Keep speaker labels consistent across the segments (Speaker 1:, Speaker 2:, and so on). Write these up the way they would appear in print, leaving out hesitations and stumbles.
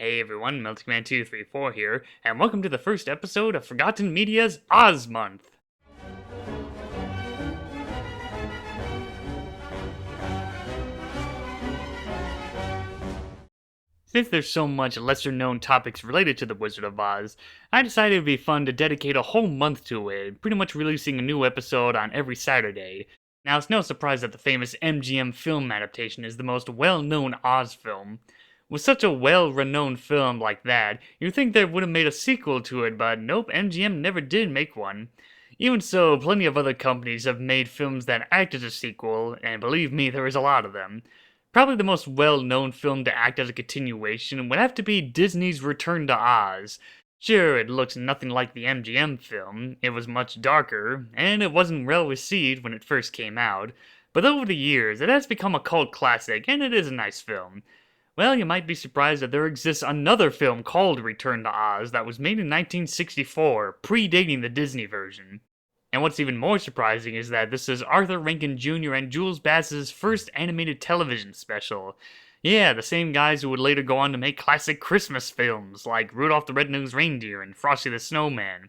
Speaker 1: Hey everyone, MeltingMan234 here, and welcome to the first episode of Forgotten Media's Oz Month. Since there's so much lesser known topics related to the Wizard of Oz, I decided it would be fun to dedicate a whole month to it, pretty much releasing a new episode on every Saturday. Now, it's no surprise that the famous MGM film adaptation is the most well-known Oz film. With such a well-renowned film like that, you'd think they would have made a sequel to it, but nope, MGM never did make one. Even so, plenty of other companies have made films that act as a sequel, and believe me, there is a lot of them. Probably the most well-known film to act as a continuation would have to be Disney's Return to Oz. Sure, it looks nothing like the MGM film, it was much darker, and it wasn't well received when it first came out, but over the years, it has become a cult classic, and it is a nice film. Well, you might be surprised that there exists another film called Return to Oz that was made in 1964, predating the Disney version. And what's even more surprising is that this is Arthur Rankin Jr. and Jules Bass's first animated television special. Yeah, the same guys who would later go on to make classic Christmas films like Rudolph the Red-Nosed Reindeer and Frosty the Snowman.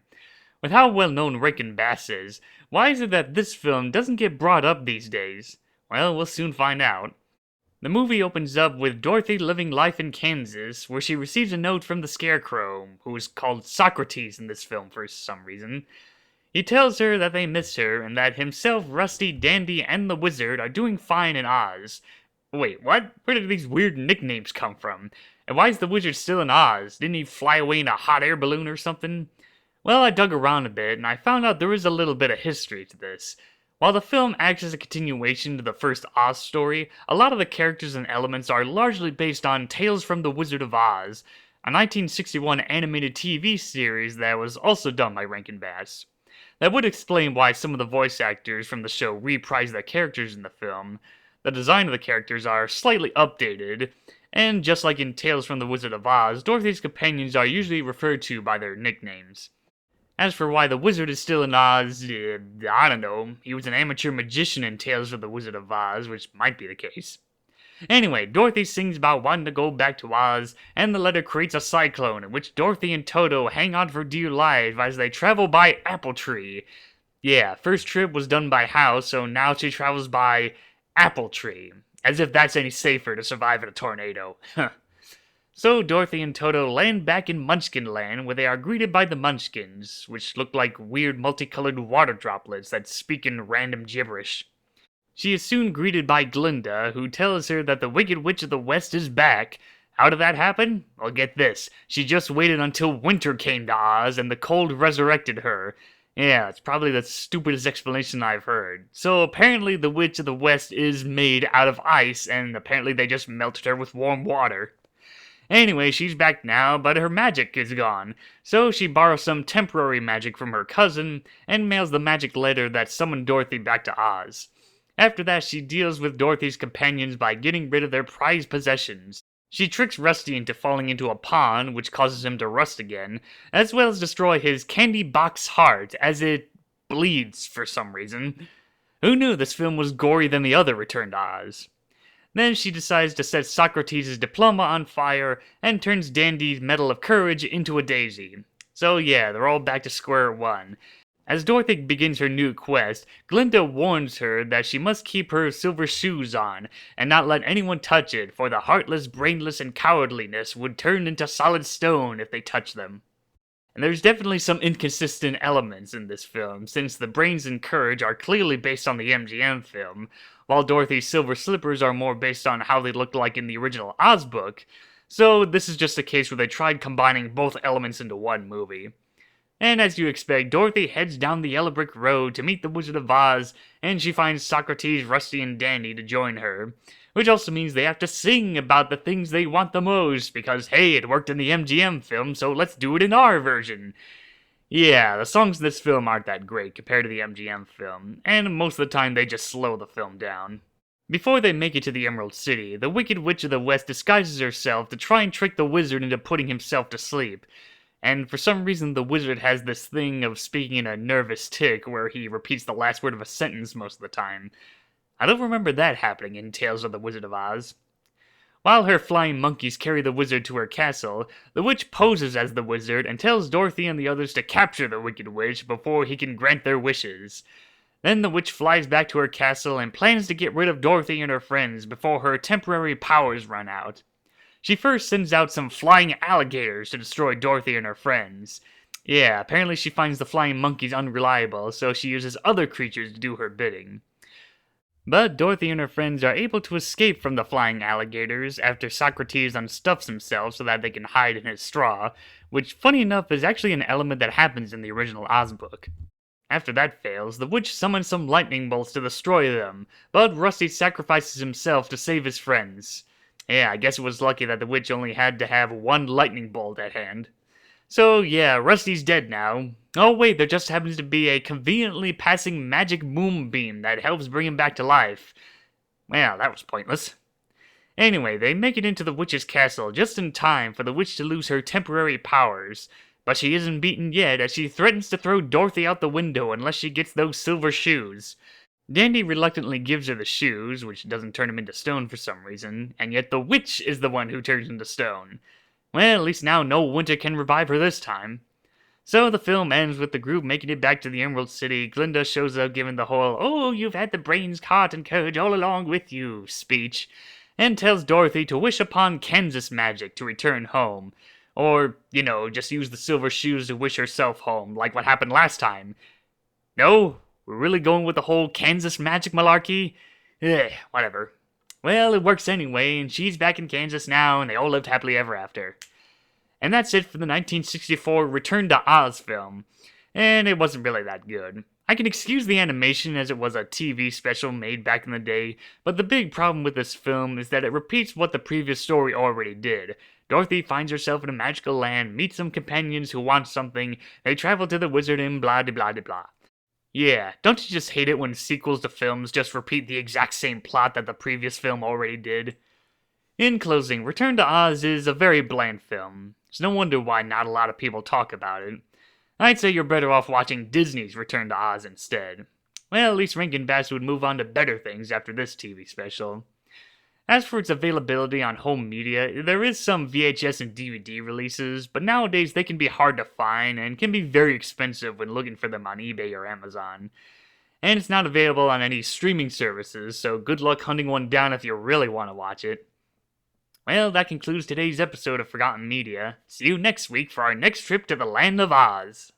Speaker 1: With how well known rankin-bass is, why is it that this film doesn't get brought up these days? Well, we'll soon find out. The movie opens up with Dorothy living life in Kansas, where she receives a note from the Scarecrow, who is called Socrates in this film for some reason. He tells her that they miss her, and that himself, Rusty, Dandy, and the Wizard are doing fine in Oz. Wait, what? Where did these weird nicknames come from? And why is the Wizard still in Oz? Didn't he fly away in a hot air balloon or something? Well, I dug around a bit, and I found out there is a little bit of history to this. While the film acts as a continuation to the first Oz story, a lot of the characters and elements are largely based on Tales from the Wizard of Oz, a 1961 animated TV series that was also done by rankin-bass. That would explain why some of the voice actors from the show reprise their characters in the film. The design of the characters are slightly updated, and just like in Tales from the Wizard of Oz, Dorothy's companions are usually referred to by their nicknames. As for why the Wizard is still in Oz, I don't know. He was an amateur magician in Tales from the Wizard of Oz, which might be the case. Anyway, Dorothy sings about wanting to go back to Oz, and the letter creates a cyclone in which Dorothy and Toto hang on for dear life as they travel by Apple Tree. Yeah, first trip was done by house, so now she travels by Apple Tree. As if that's any safer to survive in a tornado. So Dorothy and Toto land back in Munchkin Land, where they are greeted by the Munchkins, which look like weird multicolored water droplets that speak in random gibberish. She is soon greeted by Glinda, who tells her that the Wicked Witch of the West is back. How did that happen? Well, get this. She just waited until winter came to Oz, and the cold resurrected her. Yeah, it's probably the stupidest explanation I've heard. So apparently the Witch of the West is made out of ice, and apparently they just melted her with warm water. Anyway, she's back now, but her magic is gone. So she borrows some temporary magic from her cousin, and mails the magic letter that summoned Dorothy back to Oz. After that, she deals with Dorothy's companions by getting rid of their prized possessions. She tricks Rusty into falling into a pond, which causes him to rust again, as well as destroy his candy box heart, as it bleeds for some reason. Who knew this film was gorier than the other Return to Oz? Then she decides to set Socrates' diploma on fire, and turns Dandy's Medal of Courage into a daisy. So yeah, they're all back to square one. As Dorothy begins her new quest, Glinda warns her that she must keep her silver shoes on, and not let anyone touch it, for the heartless, brainless, and cowardliness would turn into solid stone if they touch them. And there's definitely some inconsistent elements in this film, since the brains and courage are clearly based on the MGM film, while Dorothy's silver slippers are more based on how they looked like in the original Oz book, so this is just a case where they tried combining both elements into one movie. And as you expect, Dorothy heads down the yellow brick road to meet the Wizard of Oz, and she finds Socrates, Rusty, and Dandy to join her. Which also means they have to sing about the things they want the most, because hey, it worked in the MGM film, so let's do it in our version. Yeah, the songs in this film aren't that great compared to the MGM film, and most of the time they just slow the film down. Before they make it to the Emerald City, the Wicked Witch of the West disguises herself to try and trick the Wizard into putting himself to sleep. And for some reason the Wizard has this thing of speaking in a nervous tic where he repeats the last word of a sentence most of the time. I don't remember that happening in Tales of the Wizard of Oz. While her flying monkeys carry the wizard to her castle, the witch poses as the wizard and tells Dorothy and the others to capture the Wicked Witch before he can grant their wishes. Then the witch flies back to her castle and plans to get rid of Dorothy and her friends before her temporary powers run out. She first sends out some flying alligators to destroy Dorothy and her friends. Yeah, apparently she finds the flying monkeys unreliable, so she uses other creatures to do her bidding. But Dorothy and her friends are able to escape from the flying alligators after Socrates unstuffs himself so that they can hide in his straw, which, funny enough, is actually an element that happens in the original Oz book. After that fails, the witch summons some lightning bolts to destroy them, but Rusty sacrifices himself to save his friends. Yeah, I guess it was lucky that the witch only had to have one lightning bolt at hand. So yeah, Rusty's dead now. Oh wait, there just happens to be a conveniently passing magic moonbeam that helps bring him back to life. Well, that was pointless. Anyway, they make it into the witch's castle just in time for the witch to lose her temporary powers. But she isn't beaten yet, as she threatens to throw Dorothy out the window unless she gets those silver shoes. Dandy reluctantly gives her the shoes, which doesn't turn him into stone for some reason, and yet the witch is the one who turns into stone. Well, at least now no winter can revive her this time. So the film ends with the group making it back to the Emerald City. Glinda shows up giving the whole, "Oh, you've had the brains, heart, and courage all along with you" speech, and tells Dorothy to wish upon Kansas magic to return home. Or, just use the silver shoes to wish herself home, like what happened last time. No? We're really going with the whole Kansas magic malarkey? Whatever. Well, it works anyway, and she's back in Kansas now, and they all lived happily ever after. And that's it for the 1964 Return to Oz film. And it wasn't really that good. I can excuse the animation as it was a TV special made back in the day, but the big problem with this film is that it repeats what the previous story already did. Dorothy finds herself in a magical land, meets some companions who want something, they travel to the wizard and blah de blah de blah. Yeah, don't you just hate it when sequels to films just repeat the exact same plot that the previous film already did? In closing, Return to Oz is a very bland film. It's no wonder why not a lot of people talk about it. I'd say you're better off watching Disney's Return to Oz instead. Well, at least rankin-bass would move on to better things after this TV special. As for its availability on home media, there is some VHS and DVD releases, but nowadays they can be hard to find and can be very expensive when looking for them on eBay or Amazon. And it's not available on any streaming services, so good luck hunting one down if you really want to watch it. Well, that concludes today's episode of Forgotten Media. See you next week for our next trip to the Land of Oz.